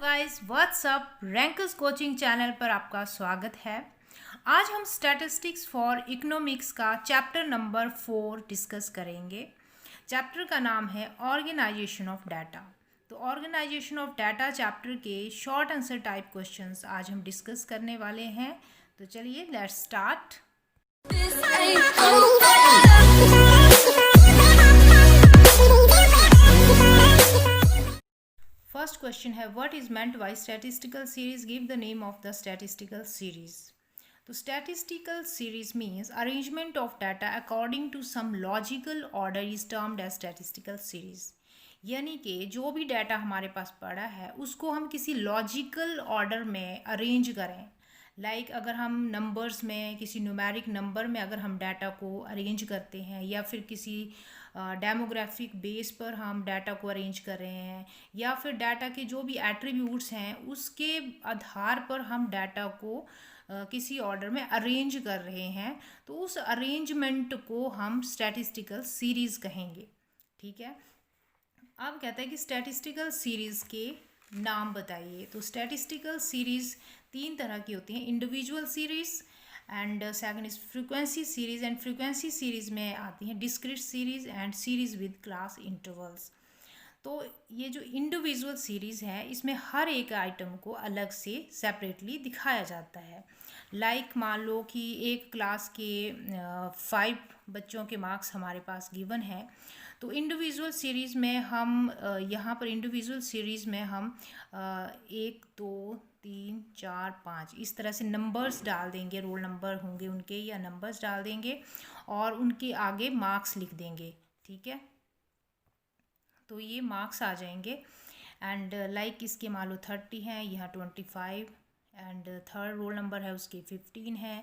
Guys what's up, rankers coaching channel पर आपका स्वागत है। आज हम स्टैटिस्टिक्स फॉर इकोनॉमिक्स का चैप्टर नंबर 4 डिस्कस करेंगे। चैप्टर का नाम है ऑर्गेनाइजेशन ऑफ डाटा। तो ऑर्गेनाइजेशन ऑफ डाटा चैप्टर के शॉर्ट आंसर टाइप क्वेश्चंस आज हम डिस्कस करने वाले हैं। तो चलिए लेट्स स्टार्ट। फर्स्ट क्वेश्चन है what is meant by statistical series, give the name of the statistical series. तो statistical series means arrangement of data according to some logical order is termed as statistical series. यानी कि जो भी data हमारे पास पड़ा है उसको हम किसी लॉजिकल ऑर्डर में अरेंज करें। अगर हम नंबर्स में किसी न्यूमेरिक नंबर में अगर हम डाटा को अरेंज करते हैं या फिर किसी डेमोग्राफिक बेस पर हम डाटा को अरेंज कर रहे हैं या फिर डाटा के जो भी एट्रीब्यूट्स हैं उसके आधार पर हम डाटा को किसी ऑर्डर में अरेंज कर रहे हैं, तो उस अरेंजमेंट को हम स्टैटिस्टिकल सीरीज़ कहेंगे। ठीक है। अब कहते हैं कि स्टैटिस्टिकल सीरीज़ के नाम बताइए। तो स्टैटिस्टिकल सीरीज़ तीन तरह की होती हैं, individual series and second is frequency series. And frequency series में आती हैं discrete series and series with class intervals. तो ये जो इंडिविजुअल सीरीज़ है इसमें हर एक आइटम को अलग से सेपरेटली दिखाया जाता है। मान लो कि एक क्लास के 5 बच्चों के मार्क्स हमारे पास गिवन है, तो इंडिविजुअल सीरीज़ में हम यहाँ पर इंडिविजुअल सीरीज़ में हम 1 2 3 4 5 इस तरह से नंबर्स डाल देंगे, रोल नंबर होंगे उनके या नंबर्स डाल देंगे और उनके आगे मार्क्स लिख देंगे। ठीक है, तो ये मार्क्स आ जाएंगे। एंड इसके मान लो 30 हैं, यहाँ 25 एंड थर्ड रोल नंबर है उसके 15 है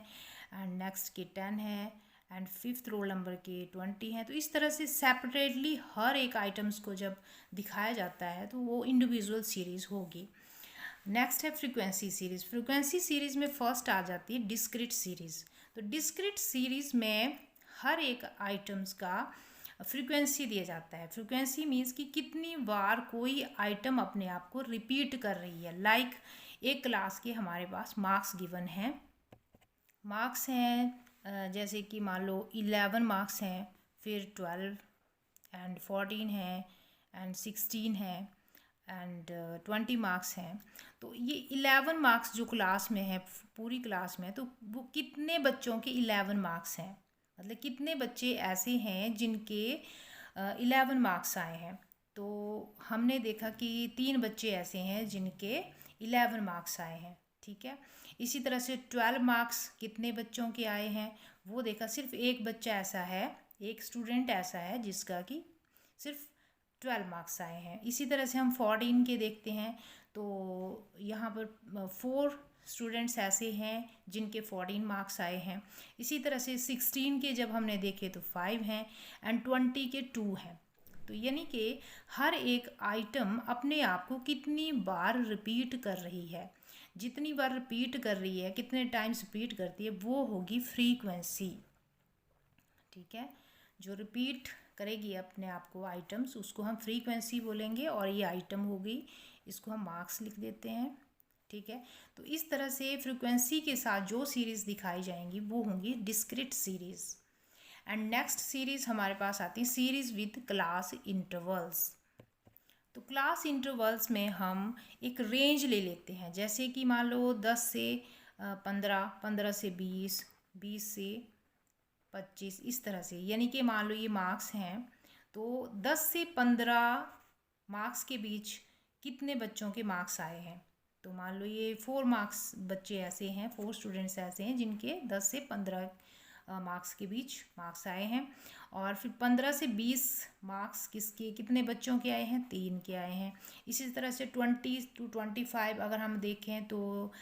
एंड नेक्स्ट के 10 है एंड फिफ्थ रोल नंबर के 20 हैं। तो इस तरह से सेपरेटली हर एक आइटम्स को जब दिखाया जाता है तो वो इंडिविजुअल सीरीज़ होगी। नेक्स्ट है फ्रीक्वेंसी सीरीज़। फ्रीक्वेंसी सीरीज़ में फर्स्ट आ जाती है डिस्क्रीट सीरीज़। तो डिस्क्रीट सीरीज़ में हर एक आइटम्स का फ्रीक्वेंसी दिया जाता है। फ्रीक्वेंसी मीन्स कि कितनी बार कोई आइटम अपने आप को रिपीट कर रही है। एक क्लास के हमारे पास मार्क्स गिवन हैं, मार्क्स हैं जैसे कि मान लो 11 मार्क्स हैं, फिर 12 एंड 14 हैं एंड 16 हैं एंड 20 मार्क्स हैं। तो ये 11 मार्क्स जो क्लास में है, पूरी क्लास में, तो वो कितने बच्चों के 11 मार्क्स हैं, मतलब कितने बच्चे ऐसे हैं जिनके 11 मार्क्स आए हैं। तो हमने देखा कि 3 बच्चे ऐसे हैं जिनके 11 मार्क्स आए हैं। ठीक है, इसी तरह से 12 मार्क्स कितने बच्चों के आए हैं वो देखा, सिर्फ एक बच्चा ऐसा है, एक स्टूडेंट ऐसा है जिसका कि सिर्फ 12 मार्क्स आए हैं। इसी तरह से हम 14 के देखते हैं, तो यहाँ पर 4 स्टूडेंट्स ऐसे हैं जिनके 14 मार्क्स आए हैं। इसी तरह से 16 के जब हमने देखे तो 5 हैं एंड 20 के 2 हैं। तो यानी कि हर एक आइटम अपने आप को कितनी बार रिपीट कर रही है, जितनी बार रिपीट कर रही है, कितने टाइम्स रिपीट करती है, वो होगी फ्रीक्वेंसी। ठीक है, जो रिपीट करेगी अपने आप को आइटम्स उसको हम फ्रीक्वेंसी बोलेंगे और ये आइटम होगी, इसको हम मार्क्स लिख देते हैं। ठीक है, तो इस तरह से फ्रीक्वेंसी के साथ जो सीरीज़ दिखाई जाएंगी वो होंगी discrete series. And next series हमारे पास आती है सीरीज़ विद क्लास इंटरवल्स। तो क्लास इंटरवल्स में हम एक रेंज ले लेते हैं, जैसे कि मान लो 10 से 15, 15 से 20, 20 से 25, इस तरह से। यानी कि मान लो ये मार्क्स हैं, तो 10 से 15 मार्क्स के बीच कितने बच्चों के मार्क्स आए हैं। तो मान लो ये 4 मार्क्स बच्चे ऐसे हैं, 4 स्टूडेंट्स ऐसे हैं जिनके 10 से 15 मार्क्स के बीच मार्क्स आए हैं। और फिर 15 से 20 मार्क्स कितने बच्चों के आए हैं, 3 के आए हैं। इसी तरह से 20 to 25 अगर हम देखें तो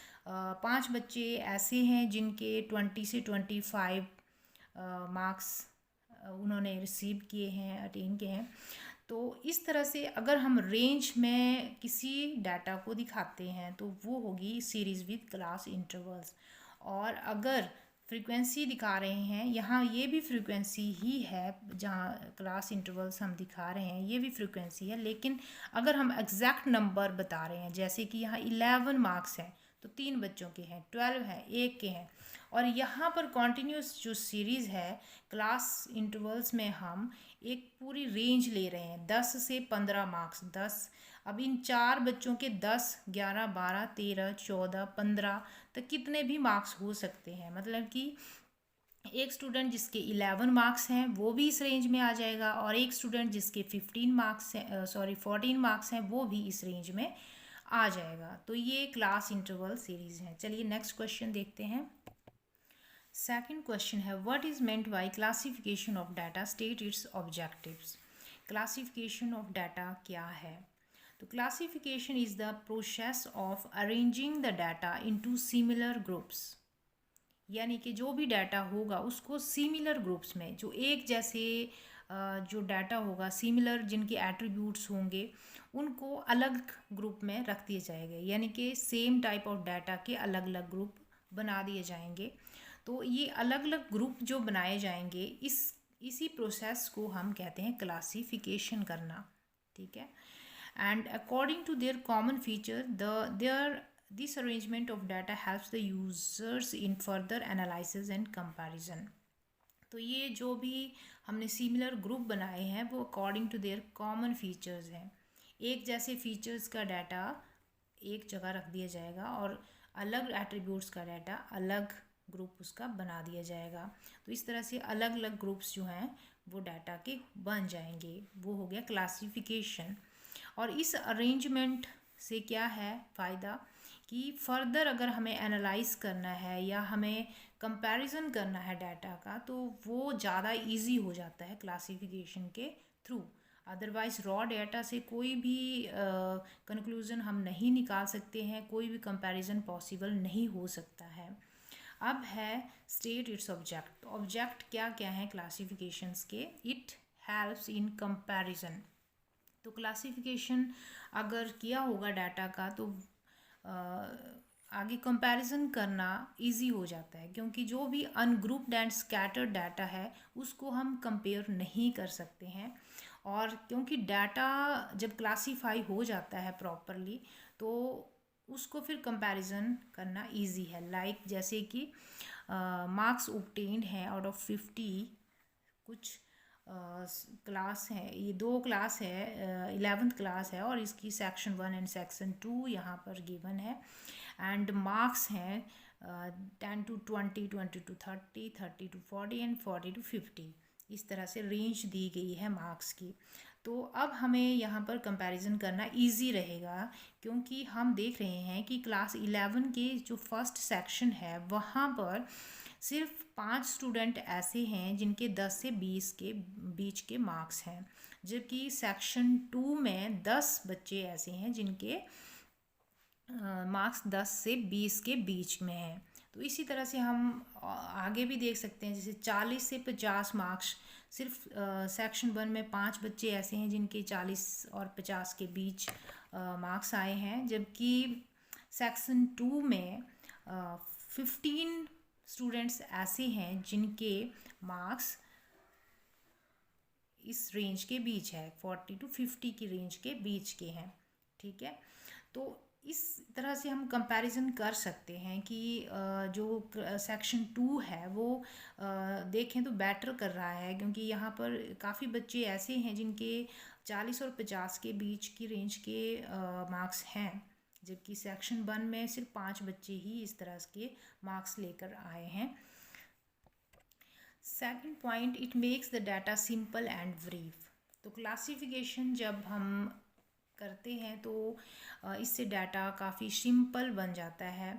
5 बच्चे ऐसे हैं जिनके 20 से 25 मार्क्स उन्होंने रिसीव किए हैं, अटेन किए हैं। तो इस तरह से अगर हम रेंज में किसी डाटा को दिखाते हैं तो वो होगी सीरीज़ विद क्लास इंटरवल्स। और अगर फ्रीक्वेंसी दिखा रहे हैं, यहाँ ये भी फ्रीक्वेंसी ही है, जहाँ क्लास इंटरवल्स हम दिखा रहे हैं ये भी फ्रीक्वेंसी है। लेकिन अगर हम एग्जैक्ट नंबर बता रहे हैं, जैसे कि यहाँ 11 मार्क्स हैं तो 3 बच्चों के हैं, 12 हैं, 1 के हैं, और यहाँ पर कॉन्टीन्यूस जो सीरीज़ है क्लास इंटरवल्स में हम एक पूरी रेंज ले रहे हैं, 10 से 15 मार्क्स। 10, अब इन 4 बच्चों के 10, 11, 12, 13, 14, 15 तक कितने भी मार्क्स हो सकते हैं। मतलब कि एक स्टूडेंट जिसके 11 मार्क्स हैं वो भी इस रेंज में आ जाएगा, और एक स्टूडेंट जिसके 15 मार्क्स हैं, 14 मार्क्स हैं, वो भी इस रेंज में आ जाएगा। तो ये क्लास इंटरवल सीरीज़ है। चलिए नेक्स्ट क्वेश्चन देखते हैं। सेकंड क्वेश्चन है, what is meant by classification of data, state it's objectives. Classification of data क्या है? तो classification is the process of arranging the data into similar groups, यानी कि जो भी डाटा होगा उसको सिमिलर ग्रुप्स में, जो एक जैसे जो डाटा होगा सिमिलर, जिनके एट्रीब्यूट्स होंगे उनको अलग ग्रुप में रख दिए जाएंगे, यानी कि सेम टाइप ऑफ डाटा के अलग अलग ग्रुप बना दिए जाएंगे। तो ये अलग अलग ग्रुप जो बनाए जाएंगे, इसी प्रोसेस को हम कहते हैं क्लासिफिकेशन करना। ठीक है। And according to their common feature this arrangement of data helps the users in further analysis and comparison। तो ये जो भी हमने सिमिलर ग्रुप बनाए हैं वो according to their common features हैं। एक जैसे फीचर्स का डाटा एक जगह रख दिया जाएगा और अलग एट्रीब्यूट्स का डाटा अलग ग्रुप उसका बना दिया जाएगा। तो इस तरह से अलग अलग ग्रुप्स जो हैं वो डाटा के बन जाएंगे। वो हो गया क्लासिफिकेशन। और इस अरेंजमेंट से क्या है फ़ायदा कि फर्दर अगर हमें एनालाइज करना है या हमें कंपैरिजन करना है डाटा का, तो वो ज़्यादा इजी हो जाता है क्लासिफिकेशन के थ्रू। अदरवाइज़ रॉ डाटा से कोई भी कंक्लूज़न हम नहीं निकाल सकते हैं, कोई भी कंपैरिजन पॉसिबल नहीं हो सकता है। अब है स्टेट इट्स ऑब्जेक्ट। ऑब्जेक्ट क्या क्या हैं क्लासिफिकेशंस के? It helps in comparison. तो क्लासिफिकेशन अगर किया होगा डाटा का तो आगे कंपैरिजन करना इजी हो जाता है, क्योंकि जो भी अनग्रुप्ड एंड स्कैटर्ड डाटा है उसको हम कंपेयर नहीं कर सकते हैं। और क्योंकि डाटा जब क्लासीफाई हो जाता है प्रॉपरली तो उसको फिर कंपैरिजन करना इजी है। लाइक जैसे कि मार्क्स ऑब्टेन्ड हैं आउट ऑफ 50, कुछ क्लास है, ये 2 क्लास है, 11th क्लास है और इसकी सेक्शन 1 एंड सेक्शन 2 यहाँ पर गिवन है। एंड मार्क्स हैं 10 to 20, 20 to 30, 30 to 40 and 40 to 50। इस तरह से रेंज दी गई है मार्क्स की। तो अब हमें यहाँ पर कंपैरिजन करना इजी रहेगा, क्योंकि हम देख रहे हैं कि क्लास 11 के जो फर्स्ट सेक्शन है वहाँ पर सिर्फ 5 स्टूडेंट ऐसे हैं जिनके 10 से 20 के बीच के मार्क्स हैं, जबकि सेक्शन 2 में 10 बच्चे ऐसे हैं जिनके मार्क्स 10 से 20 के बीच में हैं। तो इसी तरह से हम आगे भी देख सकते हैं, जैसे 40 से 50 मार्क्स सिर्फ सेक्शन 1 में 5 बच्चे ऐसे हैं जिनके 40 और 50 के बीच मार्क्स आए हैं, जबकि सेक्शन 2 में 15 स्टूडेंट्स ऐसे हैं जिनके मार्क्स इस रेंज के बीच है, 40 to 50 की रेंज के बीच के हैं। ठीक है। तो इस तरह से हम कंपैरिजन कर सकते हैं कि जो सेक्शन 2 है वो देखें तो बेटर कर रहा है, क्योंकि यहाँ पर काफ़ी बच्चे ऐसे हैं जिनके 40 और 50 के बीच की रेंज के मार्क्स हैं, जबकि सेक्शन 1 में सिर्फ 5 बच्चे ही इस तरह के मार्क्स लेकर आए हैं। Second point, it makes the data simple and brief. तो क्लासिफिकेशन जब हम करते हैं तो इससे डाटा काफ़ी सिंपल बन जाता है,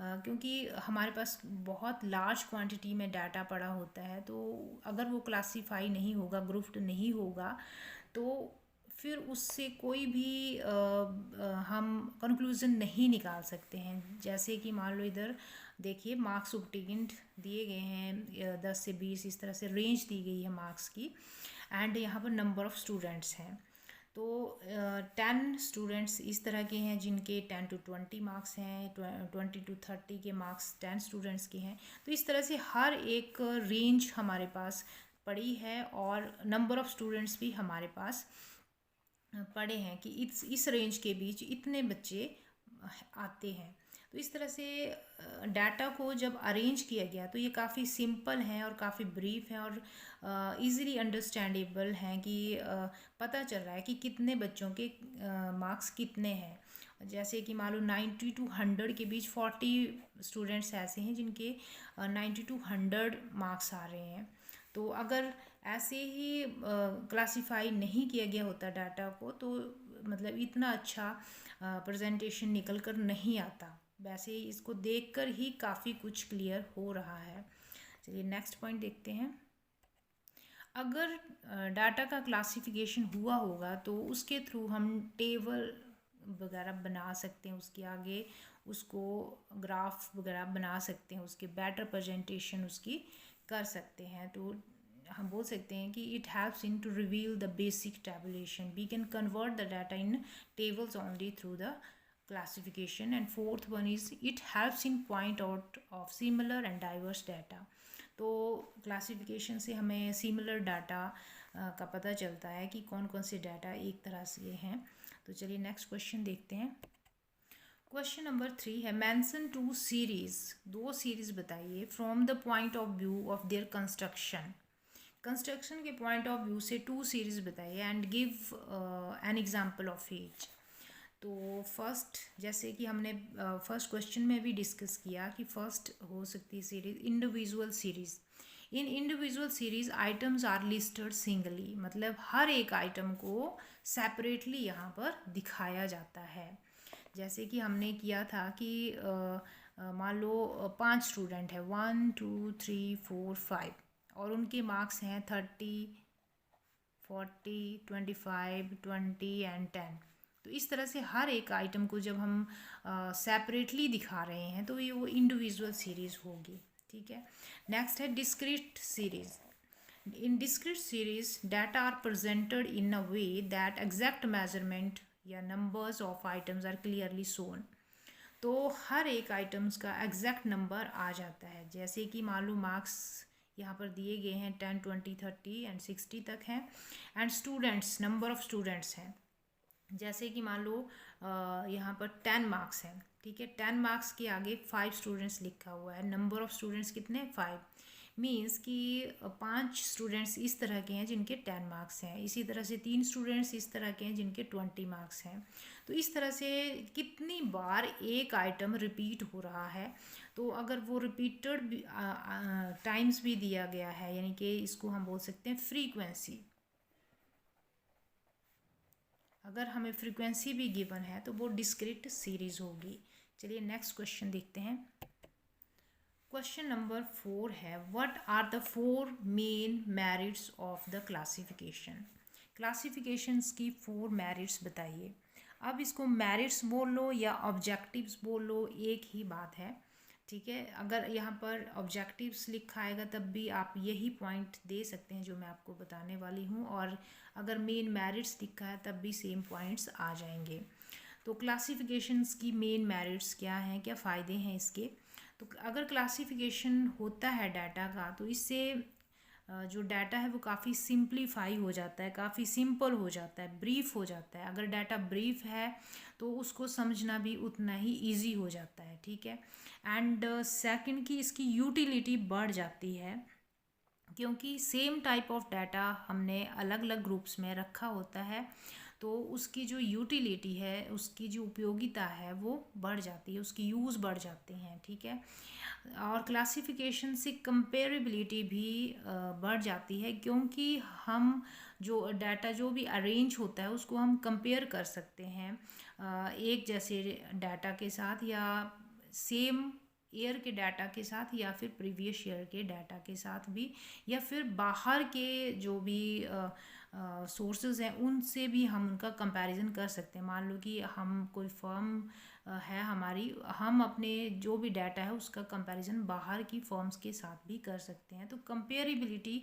क्योंकि हमारे पास बहुत लार्ज क्वांटिटी में डाटा पड़ा होता है। तो अगर वो क्लासीफाई नहीं होगा, ग्रुप्ड नहीं होगा, तो फिर उससे कोई भी हम कंक्लूज़न नहीं निकाल सकते हैं। जैसे कि मान लो इधर देखिए मार्क्स ऑब्टेन्ड दिए गए हैं 10 से 20, इस तरह से रेंज दी गई है मार्क्स की, एंड यहाँ पर नंबर ऑफ़ स्टूडेंट्स हैं। तो 10 स्टूडेंट्स इस तरह के हैं जिनके 10 to 20 मार्क्स हैं, 20 to 30 के मार्क्स 10 स्टूडेंट्स के हैं। तो इस तरह से हर एक रेंज हमारे पास पड़ी है और नंबर ऑफ़ स्टूडेंट्स भी हमारे पास पढ़े हैं कि इस रेंज के बीच इतने बच्चे आते हैं। तो इस तरह से डाटा को जब अरेंज किया गया तो ये काफ़ी सिंपल हैं और काफ़ी ब्रीफ हैं और इजीली अंडरस्टैंडेबल हैं कि पता चल रहा है कि कितने बच्चों के मार्क्स कितने हैं। जैसे कि मान लो 90 to 100 के बीच 40 स्टूडेंट्स ऐसे हैं जिनके 90 to 100 मार्क्स आ रहे हैं। तो अगर ऐसे ही क्लासिफाई नहीं किया गया होता डाटा को तो मतलब इतना अच्छा प्रेजेंटेशन निकल कर नहीं आता। वैसे ही इसको देखकर ही काफ़ी कुछ क्लियर हो रहा है। चलिए नेक्स्ट पॉइंट देखते हैं। अगर डाटा का क्लासिफिकेशन हुआ होगा तो उसके थ्रू हम टेबल वगैरह बना सकते हैं, उसके आगे उसको ग्राफ वगैरह बना सकते हैं, उसके बेटर प्रेजेंटेशन उसकी कर सकते हैं। तो हम बोल सकते हैं कि it helps in to reveal the basic tabulation, we can convert the data in tables only through the classification. And fourth one is it helps in point out of similar and diverse data. तो classification से हमें similar data का पता चलता है कि कौन कौन से डाटा एक तरह से हैं। तो चलिए नेक्स्ट क्वेश्चन देखते हैं। क्वेश्चन नंबर 3 है मेंशन टू सीरीज, 2 सीरीज बताइए from the point of view of their construction. Construction के पॉइंट ऑफ व्यू से 2 सीरीज बताइए and give an example of each. तो फर्स्ट जैसे कि हमने फर्स्ट क्वेश्चन में भी डिस्कस किया कि फर्स्ट हो सकती है series individual series. In individual series items are listed singly, मतलब हर एक आइटम को सेपरेटली यहाँ पर दिखाया जाता है। जैसे कि हमने किया था कि मान लो 5 स्टूडेंट है 1 2 3 4 5 और उनके मार्क्स हैं 30 40 25 20 एंड 10। तो इस तरह से हर एक आइटम को जब हम सेपरेटली दिखा रहे हैं तो ये वो इंडिविजुअल सीरीज़ होगी। ठीक है। नेक्स्ट है discrete series. In discrete series data are presented in a way that exact measurement या numbers of items are clearly shown. तो हर एक आइटम्स का एग्जैक्ट नंबर आ जाता है। जैसे कि मान लो मार्क्स यहाँ पर दिए गए हैं 10 20 30 एंड 60 तक हैं and students number of students हैं। जैसे कि मान लो यहाँ पर 10 मार्क्स हैं, ठीक है, 10 मार्क्स के आगे 5 स्टूडेंट्स लिखा हुआ है, नंबर ऑफ़ स्टूडेंट्स कितने 5, मीन्स कि 5 स्टूडेंट्स इस तरह के हैं जिनके 10 मार्क्स हैं, इसी तरह से 3 स्टूडेंट्स इस तरह के हैं जिनके 20 मार्क्स हैं। तो इस तरह से कितनी बार एक आइटम रिपीट हो रहा है, तो अगर वो रिपीटेड टाइम्स भी दिया गया है यानी कि इसको हम बोल सकते हैं फ्रीक्वेंसी। अगर हमें फ्रीक्वेंसी भी गिवन है तो वो डिस्क्रीट सीरीज होगी। चलिए नेक्स्ट क्वेश्चन देखते हैं। क्वेश्चन नंबर 4 है what are the 4 main merits of the classification. Classifications की 4 मेरिट्स बताइए। अब इसको मेरिट्स बोल लो या ऑब्जेक्टिव्स बोल लो, एक ही बात है। ठीक है, अगर यहाँ पर ऑब्जेक्टिव्स लिखा आएगा तब भी आप यही पॉइंट दे सकते हैं जो मैं आपको बताने वाली हूँ, और अगर मेन मेरिट्स लिखा है तब भी सेम पॉइंट्स आ जाएंगे। तो क्लासिफिकेशंस की मेन मेरिट्स क्या हैं, क्या फ़ायदे हैं इसके। तो अगर क्लासिफिकेशन होता है डाटा का तो इससे जो डाटा है वो काफ़ी सिंप्लीफाई हो जाता है, काफ़ी सिंपल हो जाता है, ब्रीफ हो जाता है। अगर डाटा ब्रीफ है तो उसको समझना भी उतना ही इजी हो जाता है। ठीक है। एंड सेकंड की इसकी यूटिलिटी बढ़ जाती है, क्योंकि सेम टाइप ऑफ डाटा हमने अलग अलग ग्रुप्स में रखा होता है तो उसकी जो यूटिलिटी है, उसकी जो उपयोगिता है वो बढ़ जाती है, उसकी यूज़ बढ़ जाते हैं। ठीक है। और क्लासिफिकेशन से कंपेरेबिलिटी भी बढ़ जाती है, क्योंकि हम जो डाटा जो भी अरेंज होता है उसको हम कंपेयर कर सकते हैं एक जैसे डाटा के साथ या सेम ईयर के डाटा के साथ या फिर प्रीवियस ईयर के डाटा के साथ भी, या फिर बाहर के जो भी सोर्सेज हैं उनसे भी हम उनका कंपैरिजन कर सकते हैं। मान लो कि हम कोई फर्म है हमारी, हम अपने जो भी डाटा है उसका कंपैरिजन बाहर की फर्म्स के साथ भी कर सकते हैं। तो कंपेरेबिलिटी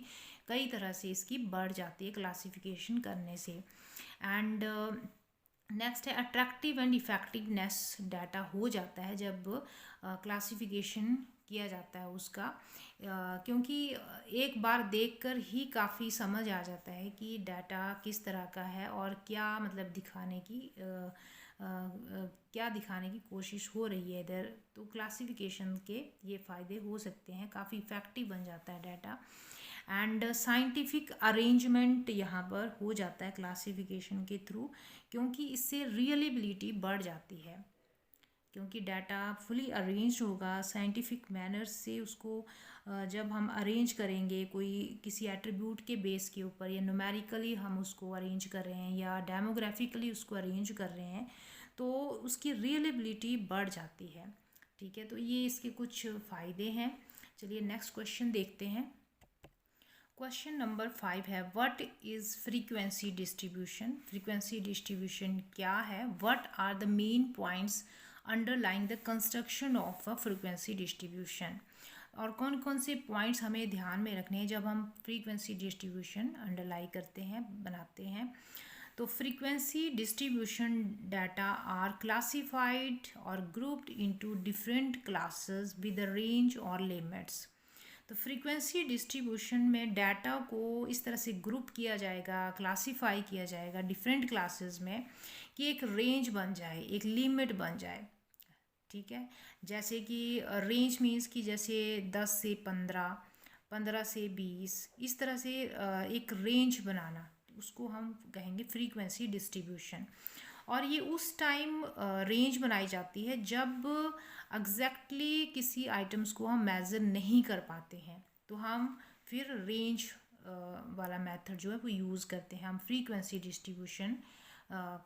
कई तरह से इसकी बढ़ जाती है क्लासिफिकेशन करने से। एंड नेक्स्ट है अट्रैक्टिव एंड इफेक्टिवनेस डाटा हो जाता है जब क्लासिफिकेशन किया जाता है उसका, क्योंकि एक बार देखकर ही काफ़ी समझ आ जाता है कि डाटा किस तरह का है और क्या मतलब क्या दिखाने की कोशिश हो रही है इधर। तो क्लासिफिकेशन के ये फ़ायदे हो सकते हैं, काफ़ी इफ़ेक्टिव बन जाता है डाटा। एंड साइंटिफिक अरेंजमेंट यहाँ पर हो जाता है क्लासिफिकेशन के थ्रू, क्योंकि इससे रियलेबिलिटी बढ़ जाती है, क्योंकि डाटा फुली अरेंज होगा साइंटिफिक मैनर से। उसको जब हम अरेंज करेंगे कोई किसी एट्रीब्यूट के बेस के ऊपर, या न्यूमेरिकली हम उसको अरेंज कर रहे हैं या डेमोग्राफिकली उसको अरेंज कर रहे हैं, तो उसकी रियलेबिलिटी बढ़ जाती है। ठीक है, तो ये इसके कुछ फ़ायदे हैं। चलिए नेक्स्ट क्वेश्चन देखते हैं। क्वेश्चन नंबर 5 है what is frequency distribution. Frequency distribution क्या है? What are the main points underlying the construction of a frequency distribution. और कौन कौन से पॉइंट्स हमें ध्यान में रखने हैं जब हम फ्रीक्वेंसी डिस्ट्रीब्यूशन अंडरलाई करते हैं, बनाते हैं। तो frequency distribution data are classified और grouped into different classes with a range और लिमिट्स। तो फ्रीक्वेंसी डिस्ट्रीब्यूशन में डाटा को इस तरह से ग्रुप किया जाएगा, क्लासीफाई किया जाएगा डिफरेंट क्लासेस में, कि एक रेंज बन जाए, एक लिमिट बन जाए। ठीक है, जैसे कि रेंज मीन्स कि जैसे 10 से 15, 15 से 20, इस तरह से एक रेंज बनाना, उसको हम कहेंगे फ्रीक्वेंसी डिस्ट्रीब्यूशन। और ये उस टाइम रेंज बनाई जाती है जब एग्जैक्टली किसी आइटम्स को हम मेज़र नहीं कर पाते हैं, तो हम फिर रेंज वाला मेथड जो है वो यूज़ करते हैं, हम फ्रीक्वेंसी डिस्ट्रीब्यूशन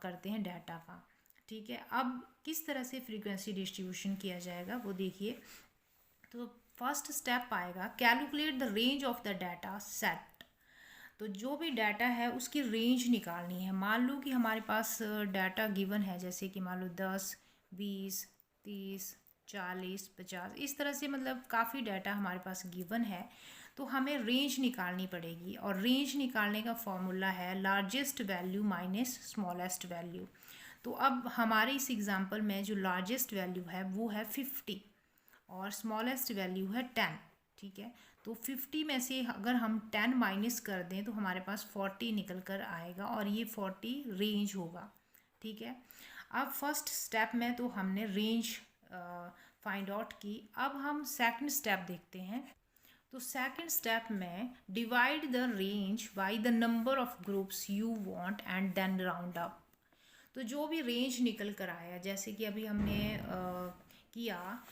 करते हैं डाटा का। ठीक है, अब किस तरह से फ्रीक्वेंसी डिस्ट्रीब्यूशन किया जाएगा वो देखिए। तो फर्स्ट स्टेप आएगा calculate the range of the data set. तो जो भी डाटा है उसकी रेंज निकालनी है। मान लो कि हमारे पास डाटा गिवन है, जैसे कि मान लो 10, 20, 30, 40, 50, इस तरह से मतलब काफ़ी डाटा हमारे पास गिवन है। तो हमें रेंज निकालनी पड़ेगी, और रेंज निकालने का फॉर्मूला है largest value minus smallest value. तो अब हमारे इस एग्जांपल में जो लार्जेस्ट वैल्यू है वो है 50 और स्मॉलेस्ट वैल्यू है 10। ठीक है, तो 50 में से अगर हम 10 माइनस कर दें तो हमारे पास 40 निकल कर आएगा, और ये 40 रेंज होगा। ठीक है, अब फर्स्ट स्टेप में तो हमने रेंज फाइंड आउट की। अब हम सेकंड स्टेप देखते हैं। तो सेकंड स्टेप में divide the range by the number of groups you want and then round up. तो जो भी रेंज निकल कर आया, जैसे कि अभी हमने किया,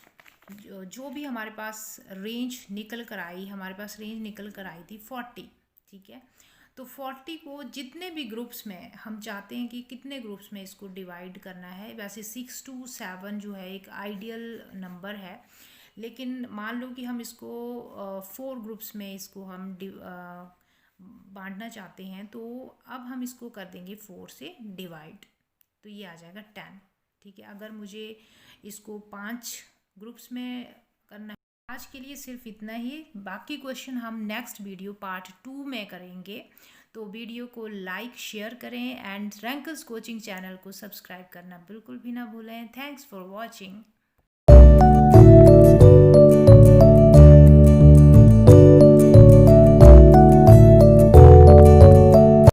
जो भी हमारे पास रेंज निकल कर आई, हमारे पास रेंज निकल कर आई थी 40। ठीक है, तो 40 को जितने भी ग्रुप्स में हम चाहते हैं कि कितने ग्रुप्स में इसको डिवाइड करना है, वैसे 6 to 7 जो है एक आइडियल नंबर है, लेकिन मान लो कि हम इसको 4 ग्रुप्स में इसको हम बांटना चाहते हैं, तो अब हम इसको कर देंगे 4 से डिवाइड, तो ये आ जाएगा 10। ठीक है, अगर मुझे इसको 5 ग्रुप्स में करना है। आज के लिए सिर्फ इतना ही, बाकी क्वेश्चन हम नेक्स्ट वीडियो पार्ट 2 में करेंगे। तो वीडियो को लाइक शेयर करें एंड रैंकर्स कोचिंग चैनल को सब्सक्राइब करना बिल्कुल भी ना भूलें। Thanks for watching.